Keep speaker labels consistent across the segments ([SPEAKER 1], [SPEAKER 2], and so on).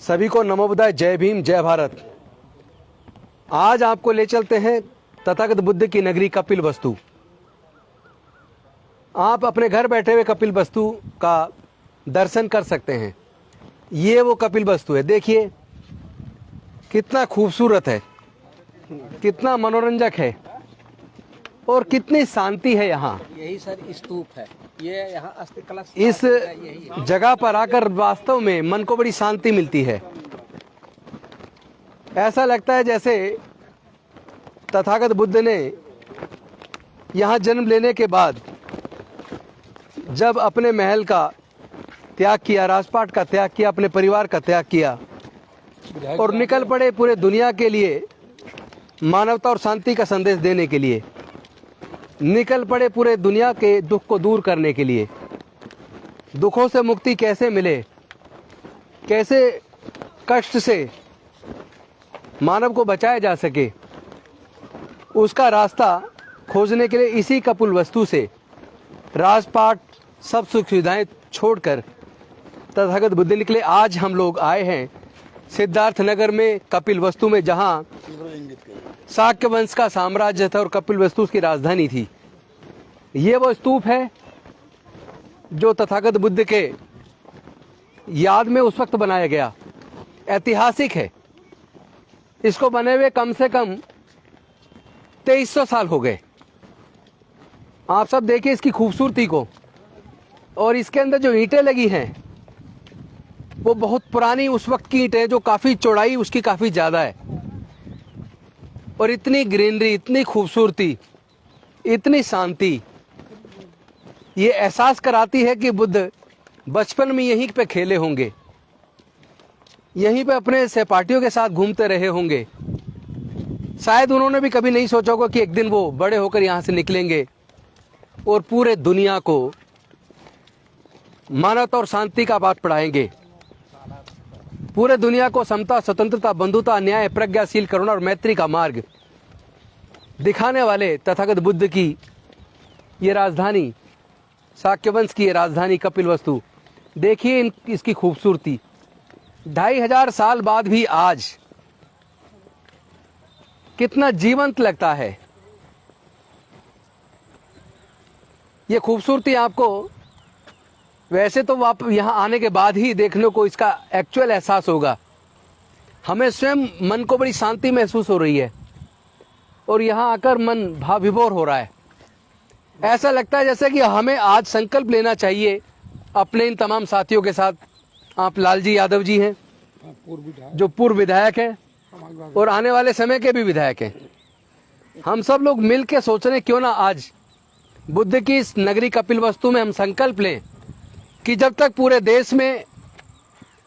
[SPEAKER 1] सभी को नमो बुद्धाय, जय भीम, जय भारत। आज आपको ले चलते हैं तथागत बुद्ध की नगरी कपिलवस्तु। आप अपने घर बैठे हुए कपिलवस्तु का दर्शन कर सकते हैं। ये वो कपिलवस्तु है, देखिए कितना खूबसूरत है, कितना मनोरंजक है और कितनी शांति है यहाँ।
[SPEAKER 2] यही सर स्तूप है, ये यहाँ अस्थि कलश।
[SPEAKER 1] इस जगह पर आकर वास्तव में मन को बड़ी शांति मिलती है। ऐसा लगता है जैसे तथागत बुद्ध ने यहाँ जन्म लेने के बाद जब अपने महल का त्याग किया, राजपाट का त्याग किया, अपने परिवार का त्याग किया और निकल पड़े पूरे दुनिया के लिए मानवता और शांति का संदेश देने के लिए, निकल पड़े पूरे दुनिया के दुख को दूर करने के लिए। दुखों से मुक्ति कैसे मिले, कैसे कष्ट से मानव को बचाया जा सके, उसका रास्ता खोजने के लिए इसी कपिलवस्तु से राजपाट सब सुख सुविधाएं छोड़कर तथागत बुद्ध निकले। आज हम लोग आए हैं सिद्धार्थ नगर में कपिलवस्तु में, जहां शाक्य वंश का साम्राज्य था और कपिलवस्तु उसकी राजधानी थी। ये वो स्तूप है जो तथागत बुद्ध के याद में उस वक्त बनाया गया, ऐतिहासिक है। इसको बने हुए कम से कम 2300 साल हो गए। आप सब देखिए इसकी खूबसूरती को, और इसके अंदर जो ईंटें लगी हैं वो बहुत पुरानी उस वक्त की ईंटें, जो काफ़ी चौड़ाई उसकी काफ़ी ज़्यादा है। और इतनी ग्रीनरी, इतनी खूबसूरती, इतनी शांति, ये एहसास कराती है कि बुद्ध बचपन में यहीं पे खेले होंगे, यहीं पे अपने सहपाठियों के साथ घूमते रहे होंगे। शायद उन्होंने भी कभी नहीं सोचा होगा कि एक दिन वो बड़े होकर यहाँ से निकलेंगे और पूरे दुनिया को मानवता और शांति का पाठ पढ़ाएंगे, पूरे दुनिया को समता, स्वतंत्रता, बंधुता, न्याय, प्रज्ञाशील, करुणा और मैत्री का मार्ग दिखाने वाले तथागत बुद्ध की ये राजधानी, शाक्य वंश की ये राजधानी कपिलवस्तु, देखिए इसकी खूबसूरती। 2500 साल बाद भी आज कितना जीवंत लगता है। ये खूबसूरती आपको वैसे तो आप यहाँ आने के बाद ही देखने को इसका एक्चुअल एहसास होगा। हमें स्वयं मन को बड़ी शांति महसूस हो रही है और यहाँ आकर मन भाव विभोर हो रहा है। ऐसा लगता है जैसे कि हमें आज संकल्प लेना चाहिए अपने इन तमाम साथियों के साथ। आप लालजी यादव जी हैं जो पूर्व विधायक हैं और आने वाले समय के भी विधायक हैं। हम सब लोग मिल के सोच रहे हैं क्यों ना आज बुद्ध की इस नगरी कपिलवस्तु में हम संकल्प लें कि जब तक पूरे देश में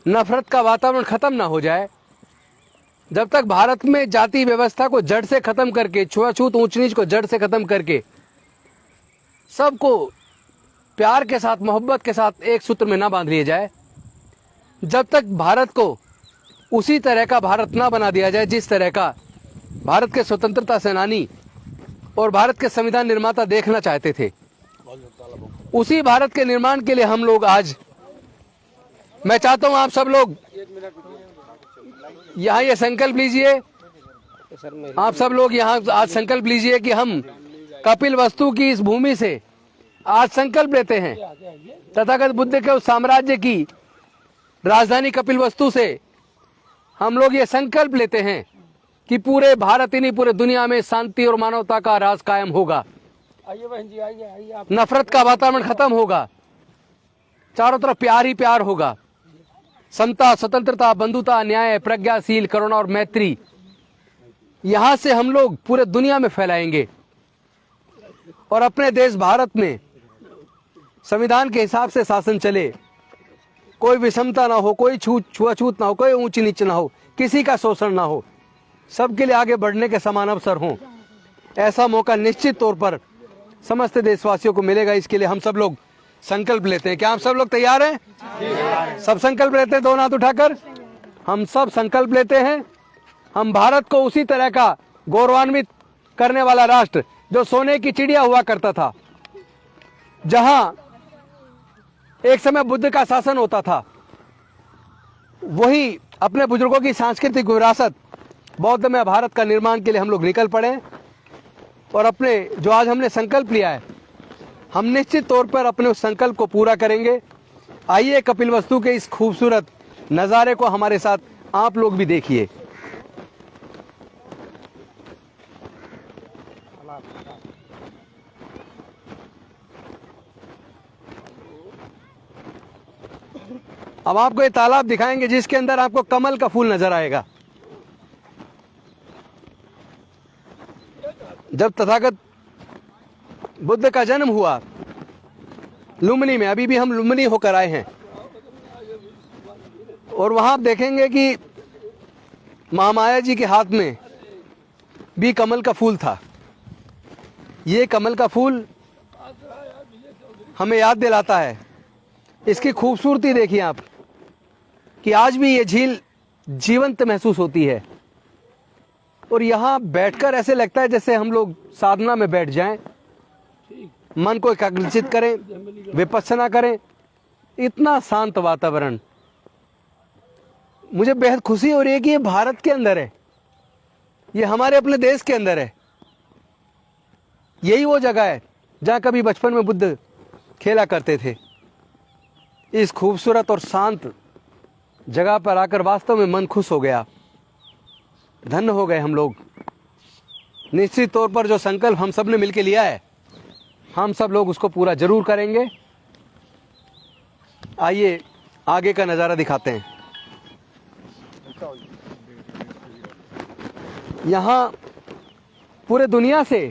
[SPEAKER 1] नफरत का वातावरण खत्म ना हो जाए, जब तक भारत में जाति व्यवस्था को जड़ से खत्म करके, छुआछूत, ऊंच नीच को जड़ से खत्म करके सबको प्यार के साथ, मोहब्बत के साथ एक सूत्र में ना बांध लिया जाए, जब तक भारत को उसी तरह का भारत ना बना दिया जाए जिस तरह का भारत के स्वतंत्रता सेनानी और भारत के संविधान निर्माता देखना चाहते थे, उसी भारत के निर्माण के लिए हम लोग आज, मैं चाहता हूं आप सब लोग यहाँ ये संकल्प लीजिए, आप सब लोग यहाँ आज संकल्प लीजिए कि हम कपिलवस्तु की इस भूमि से आज संकल्प लेते हैं, तथागत बुद्ध के उस साम्राज्य की राजधानी कपिलवस्तु से हम लोग ये संकल्प लेते हैं कि पूरे भारत ही नहीं, पूरे दुनिया में शांति और मानवता का राज कायम होगा।
[SPEAKER 2] आइए बहन जी, आइए आप।
[SPEAKER 1] नफरत का वातावरण खत्म होगा, चारों तरफ प्यार ही प्यार होगा। समता, स्वतंत्रता, बंधुता, न्याय, प्रज्ञाशील, करुणा और मैत्री, यहां से हम लोग पूरे दुनिया में फैलाएंगे और अपने देश भारत में संविधान के हिसाब से शासन चले, कोई विषमता ना हो, कोई छुआछूत ना हो, कोई ऊंच नीच ना हो, किसी का शोषण ना हो, सबके लिए आगे बढ़ने के समान अवसर हों। ऐसा मौका निश्चित तौर पर समस्त देशवासियों को मिलेगा। इसके लिए हम सब लोग संकल्प लेते हैं। क्या हम सब लोग तैयार हैं? सब संकल्प लेते हैं, दोनों हाथ उठाकर हम सब संकल्प लेते हैं। हम भारत को उसी तरह का गौरवान्वित करने वाला राष्ट्र, जो सोने की चिड़िया हुआ करता था, जहां एक समय बुद्ध का शासन होता था, वही अपने बुजुर्गों की सांस्कृतिक विरासत बौद्ध में भारत का निर्माण के लिए हम लोग निकल पड़े और अपने जो आज हमने संकल्प लिया है, हम निश्चित तौर पर अपने उस संकल्प को पूरा करेंगे। आइए कपिलवस्तु के इस खूबसूरत नज़ारे को हमारे साथ आप लोग भी देखिए। अब आपको ये तालाब दिखाएंगे जिसके अंदर आपको कमल का फूल नजर आएगा। जब तथागत बुद्ध का जन्म हुआ लुम्बिनी में, अभी भी हम लुम्बिनी होकर आए हैं, और वहां आप देखेंगे कि महामाया जी के हाथ में भी कमल का फूल था। ये कमल का फूल हमें याद दिलाता है, इसकी खूबसूरती देखिए आप, कि आज भी ये झील जीवंत महसूस होती है। और यहाँ बैठकर ऐसे लगता है जैसे हम लोग साधना में बैठ जाएं, मन को एकाग्रचित करें, विपස්සना करें। इतना शांत वातावरण, मुझे बेहद खुशी हो रही है कि ये भारत के अंदर है, ये हमारे अपने देश के अंदर है। यही वो जगह है जहाँ कभी बचपन में बुद्ध खेला करते थे। इस खूबसूरत और शांत जगह पर आकर वास्तव में मन खुश हो गया, धन्य हो गए हम लोग। निश्चित तौर पर जो संकल्प हम सब ने मिलकर लिया है, हम सब लोग उसको पूरा जरूर करेंगे। आइए आगे का नज़ारा दिखाते हैं। यहाँ पूरे दुनिया से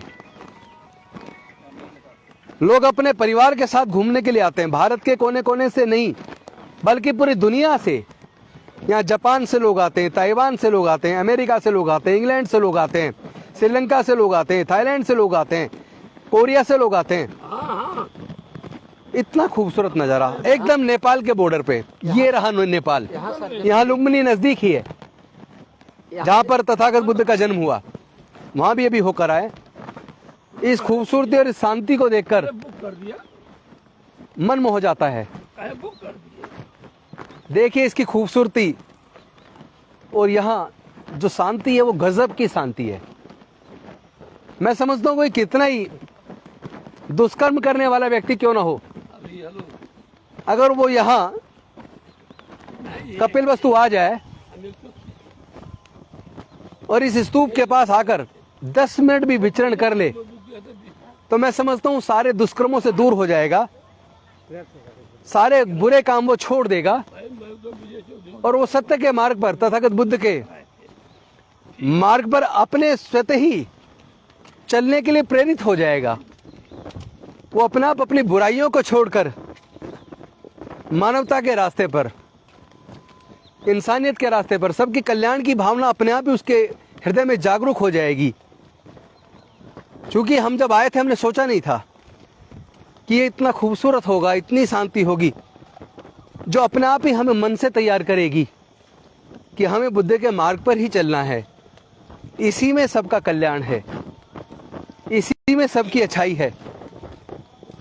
[SPEAKER 1] लोग अपने परिवार के साथ घूमने के लिए आते हैं। भारत के कोने कोने से नहीं, बल्कि पूरी दुनिया से। यहाँ जापान से लोग आते हैं, ताइवान से लोग आते हैं, अमेरिका से लोग आते हैं, इंग्लैंड से लोग आते हैं, श्रीलंका से लोग आते हैं, थाईलैंड से लोग आते हैं, कोरिया से लोग आते हैं। इतना खूबसूरत नज़ारा, एकदम नेपाल के बॉर्डर पे। ये रहा नेपाल, यहाँ लुम्बिनी नज़दीक ही है, जहाँ पर तथागत बुद्ध का जन्म हुआ। वहाँ भी अभी होकर आए। इस खूबसूरती और इस शांति को देखकर मन मोह जाता है। देखिए इसकी खूबसूरती, और यहाँ जो शांति है वो गजब की शांति है। मैं समझता हूँ कोई कितना ही दुष्कर्म करने वाला व्यक्ति क्यों ना हो, अगर वो यहाँ कपिलवस्तु आ जाए और इस स्तूप के पास आकर 10 मिनट भी विचरण कर ले, तो मैं समझता हूँ सारे दुष्कर्मों से दूर हो जाएगा, सारे बुरे काम वो छोड़ देगा और वो सत्य के मार्ग पर, तथागत बुद्ध के मार्ग पर अपने स्वतः ही चलने के लिए प्रेरित हो जाएगा। वो अपने आप अपनी बुराइयों को छोड़कर मानवता के रास्ते पर, इंसानियत के रास्ते पर, सबकी कल्याण की भावना अपने आप ही उसके हृदय में जागरूक हो जाएगी। क्योंकि हम जब आए थे हमने सोचा नहीं था कि ये इतना खूबसूरत होगा, इतनी शांति होगी, जो अपने आप ही हमें मन से तैयार करेगी कि हमें बुद्ध के मार्ग पर ही चलना है। इसी में सबका कल्याण है, इसी में सबकी अच्छाई है,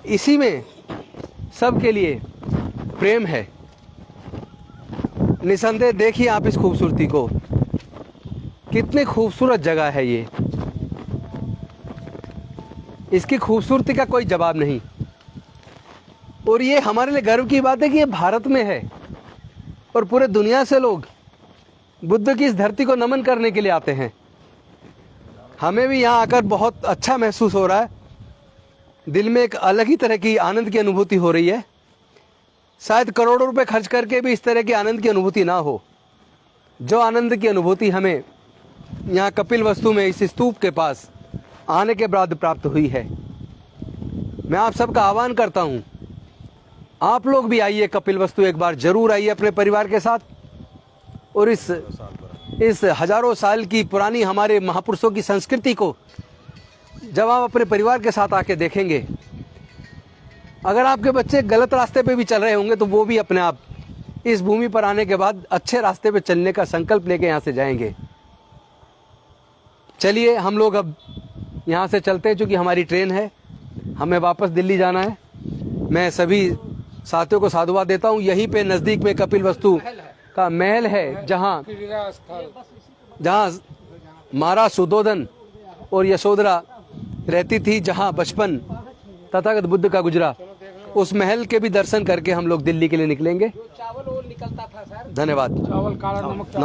[SPEAKER 1] इसी में सबके लिए प्रेम है। निसंदेह देखिए आप इस खूबसूरती को, कितनी खूबसूरत जगह है ये। इसकी खूबसूरती का कोई जवाब नहीं। और ये हमारे लिए गर्व की बात है कि ये भारत में है और पूरे दुनिया से लोग बुद्ध की इस धरती को नमन करने के लिए आते हैं। हमें भी यहाँ आकर बहुत अच्छा महसूस हो रहा है। दिल में एक अलग ही तरह की आनंद की अनुभूति हो रही है। शायद करोड़ों रुपए खर्च करके भी इस तरह की आनंद की अनुभूति ना हो, जो आनंद की अनुभूति हमें यहाँ कपिलवस्तु में इस स्तूप के पास आने के बाद प्राप्त हुई है। मैं आप सबका आह्वान करता हूँ, आप लोग भी आइए कपिलवस्तु, एक बार जरूर आइए अपने परिवार के साथ। और इस हजारों साल की पुरानी हमारे महापुरुषों की संस्कृति को जब आप अपने परिवार के साथ आके देखेंगे, अगर आपके बच्चे गलत रास्ते पे भी चल रहे होंगे तो वो भी अपने आप इस भूमि पर आने के बाद अच्छे रास्ते पे चलने का संकल्प लेके यहाँ से जाएंगे। चलिए हम लोग अब यहाँ से चलते हैं, चूँकि हमारी ट्रेन है, हमें वापस दिल्ली जाना है। मैं सभी साथियों को साधुवाद देता हूँ। यहीं पे नज़दीक में कपिलवस्तु का महल है, जहाँ
[SPEAKER 2] क्रीड़ा स्थल।
[SPEAKER 1] जहाँ महाराज सुधोधन और यशोधरा रहती थी, जहाँ बचपन तथागत बुद्ध का गुजरा, उस महल के भी दर्शन करके हम लोग दिल्ली के लिए निकलेंगे।
[SPEAKER 2] चावल वो निकलता था सर।
[SPEAKER 1] धन्यवाद।
[SPEAKER 2] चावल काला नमक।